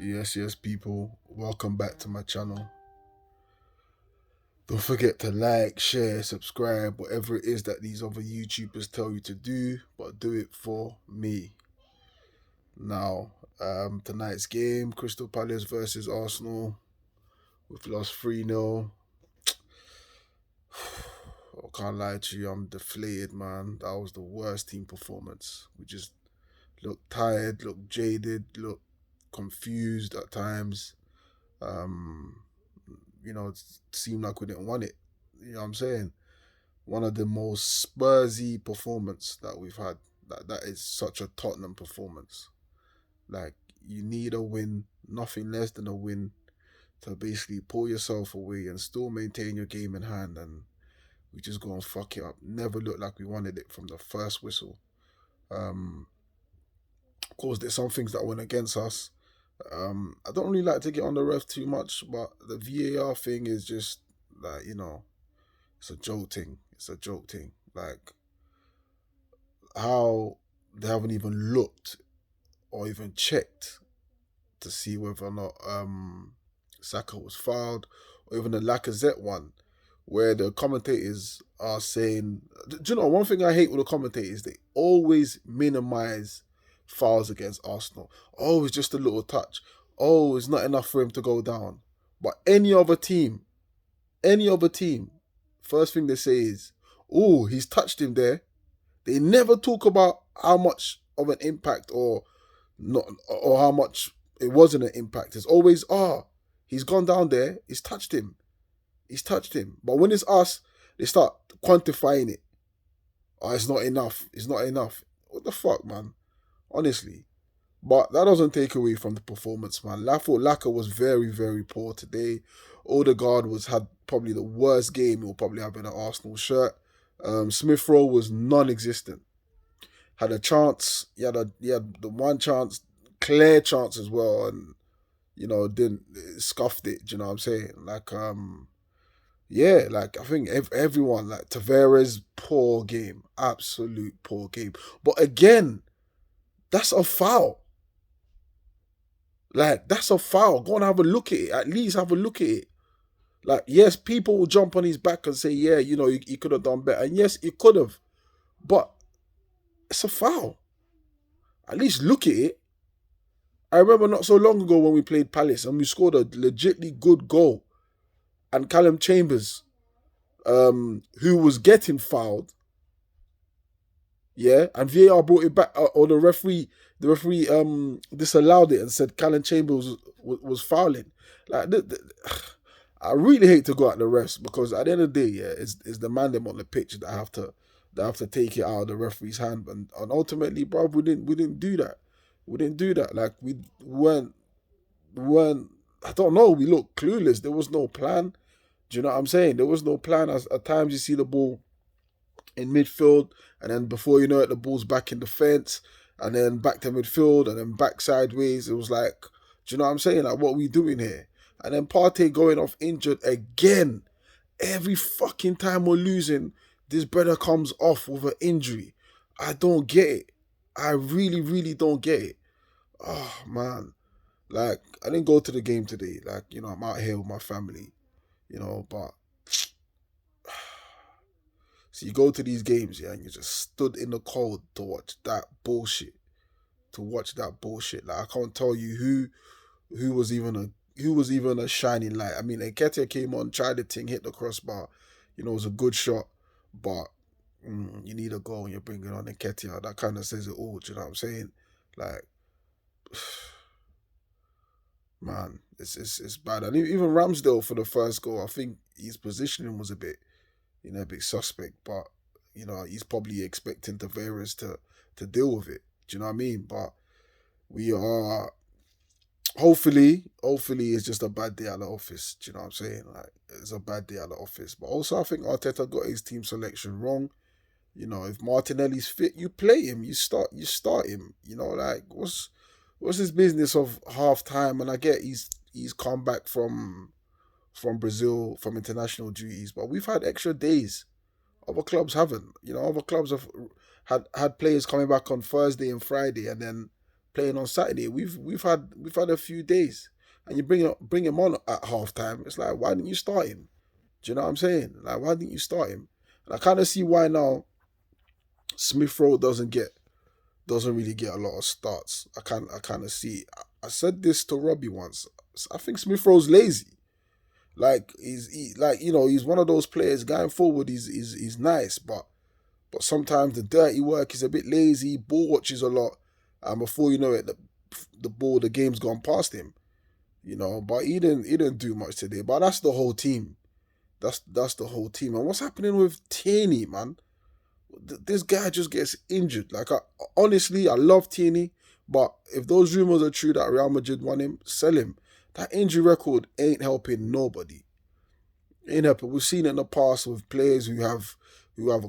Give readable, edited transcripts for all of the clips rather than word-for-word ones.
Yes, people. Welcome back to my channel. Don't forget to like, share, subscribe, whatever it is that these other YouTubers tell you to do, but do it for me. Now, tonight's game, Crystal Palace versus Arsenal. We've lost 3-0. I can't lie to you, I'm deflated, man. That was the worst team performance. We just looked tired, looked jaded, looked confused at times. Um, it seemed like we didn't want it. You know what I'm saying? One of the most Spursy performance that we've had. That is such a Tottenham performance. Like you need a win, nothing less than a win to basically pull yourself away and still maintain your game in hand. And we just go and fuck it up. Never looked like we wanted it from the first whistle. Um, of course, there's some things that went against us. I don't really like to get on the ref too much, but the VAR thing is just like it's a joke thing. It's a joke thing. Like how they haven't even looked or even checked to see whether or not Saka was fouled, or even the Lacazette one, where the commentators are saying, do you know one thing I hate with the commentators? They always minimize fouls against Arsenal. Oh, it's just a little touch. Oh, it's not enough for him to go down. But any other team, first thing they say is, oh, he's touched him there. They never talk about how much of an impact or not, or how much it wasn't an impact. It's always, he's gone down there, he's touched him. He's touched him. But when it's us, they start quantifying it. Oh, it's not enough. It's not enough. What the fuck, man? Honestly. But that doesn't take away from the performance, man. I thought Laka was very, very poor today. Odegaard had probably the worst game he'll probably have in an Arsenal shirt. Smith Rowe was non-existent. Had a chance. He had the one chance, clear chance as well, and didn't scuffed it. Do you know what I'm saying? Like I think everyone, like Tavares, poor game, absolute poor game. But again, that's a foul. Like that's a foul. Go and have a look at it. At least have a look at it. Like yes, people will jump on his back and say, yeah, he could have done better, and yes, he could have. But it's a foul. At least look at it. I remember not so long ago when we played Palace and we scored a legitly good goal, and Callum Chambers, who was getting fouled, yeah, and VAR brought it back, or the referee disallowed it and said Callum Chambers was fouling. Like, I really hate to go at the refs because at the end of the day, yeah, it's the man them on the pitch that have to take it out of the referee's hand, and ultimately, bro, we didn't do that. We didn't do that. Like we weren't. I don't know. We looked clueless. There was no plan. Do you know what I'm saying? There was no plan. As at times you see the ball in midfield, and then before you know it, the ball's back in the fence, and then back to midfield, and then back sideways. It was like, do you know what I'm saying? Like, what are we doing here? And then Partey going off injured again. Every fucking time we're losing, this brother comes off with an injury. I don't get it. I really, really don't get it. Oh man. Like, I didn't go to the game today. Like, I'm out here with my family, but so you go to these games, yeah, and you just stood in the cold to watch that bullshit. To watch that bullshit. Like, I can't tell you who was even a shining light. I mean, Nketiah came on, tried the thing, hit the crossbar. It was a good shot, but you need a goal and you're bringing on Nketiah. That kind of says it all. Do you know what I'm saying? Like, man, it's bad. And even Ramsdale for the first goal, I think his positioning was a bit suspect. But he's probably expecting Tavares to deal with it. Do you know what I mean? But we are hopefully it's just a bad day at the office. Do you know what I'm saying? Like it's a bad day at the office. But also I think Arteta got his team selection wrong. If Martinelli's fit, you play him. You start him. Like what's his business of half time? And I get he's come back from Brazil from international duties, but we've had extra days. Other clubs haven't. Other clubs have had players coming back on Thursday and Friday and then playing on Saturday. We've had a few days, and you bring him on at halftime. It's like, why didn't you start him? Do you know what I'm saying? Like, why didn't you start him? And I kind of see why now Smith Rowe doesn't really get a lot of starts. I kind of see. I said this to Robbie once. I think Smith Rowe's lazy. Like he's one of those players going forward. He's nice, but sometimes the dirty work is a bit lazy. Ball watches a lot, and before you know it, the game's gone past him. But he didn't do much today. But that's the whole team. That's the whole team. And what's happening with Tierney, man? This guy just gets injured. Like, honestly, I love Tierney, but if those rumors are true that Real Madrid want him, sell him. That injury record ain't helping nobody. Ain't helping. We've seen it in the past with players who have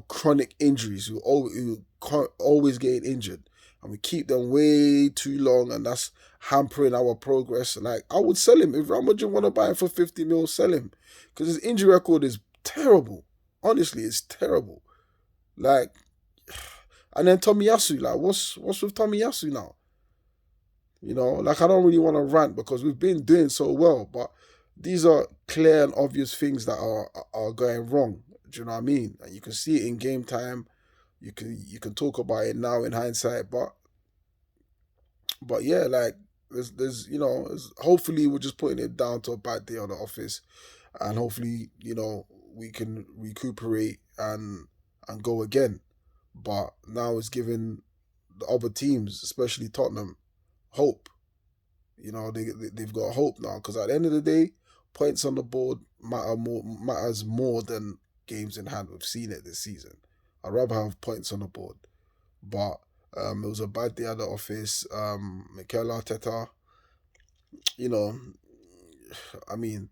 chronic injuries, who always get injured, and we keep them way too long, and that's hampering our progress. Like, I would sell him if Real Madrid want to buy him for 50 mil. Sell him, because his injury record is terrible. Honestly, it's terrible. Like, and then Tomiyasu, like, what's with Tomiyasu now? Like, I don't really want to rant because we've been doing so well, but these are clear and obvious things that are going wrong. Do you know what I mean? And you can see it in game time. You can talk about it now in hindsight, but yeah, like, hopefully we're just putting it down to a bad day on the office, and hopefully we can recuperate and go again. But now it's giving the other teams, especially Tottenham, hope. They've got hope now, because at the end of the day, points on the board matters more than games in hand. We've seen it this season. I'd rather have points on the board. But it was a bad day at the office. Mikel Arteta, you know, I mean,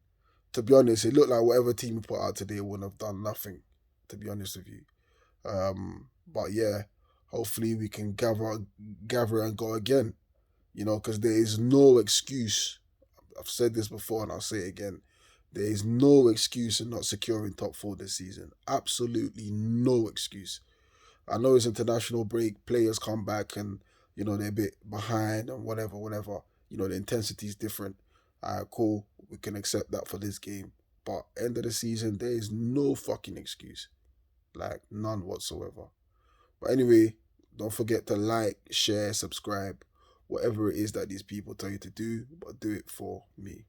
to be honest, it looked like whatever team he put out today wouldn't have done nothing, to be honest with you. But yeah, hopefully we can gather and go again. Because there is no excuse. I've said this before and I'll say it again. There is no excuse in not securing top four this season. Absolutely no excuse. I know it's international break, players come back and, they're a bit behind and whatever. The intensity is different. Alright, cool. We can accept that for this game. But end of the season, there is no fucking excuse. Like, none whatsoever. But anyway, don't forget to like, share, subscribe, whatever it is that these people tell you to do, but do it for me.